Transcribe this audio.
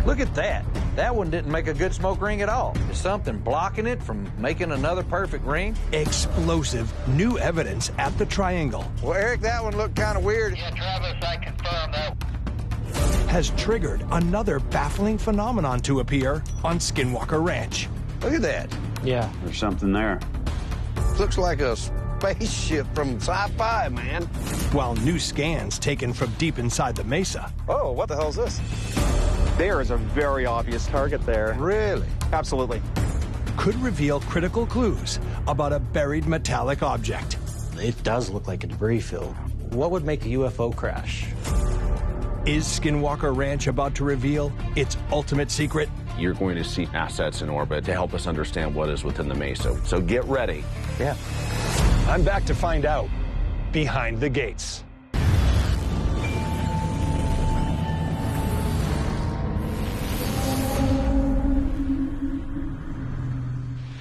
Look at that. That one didn't make a good smoke ring at all. Is something blocking it from making another perfect ring? Explosive new evidence at the triangle. Well, Eric, that one looked kind of weird. Yeah, Travis, I confirm that. Has triggered another baffling phenomenon to appear on Skinwalker Ranch. Look at that. Yeah. There's something there. Looks like a spaceship from sci-fi, man. While new scans taken from deep inside the mesa Oh, what the hell's this? There is a very obvious target there. Really? Absolutely. could reveal critical clues about a buried metallic object. It does look like a debris field. What would make a UFO crash? Is Skinwalker Ranch about to reveal its ultimate secret? You're going to see assets in orbit to help us understand what is within the mesa. So get ready. Yeah. I'm back to find out behind the gates.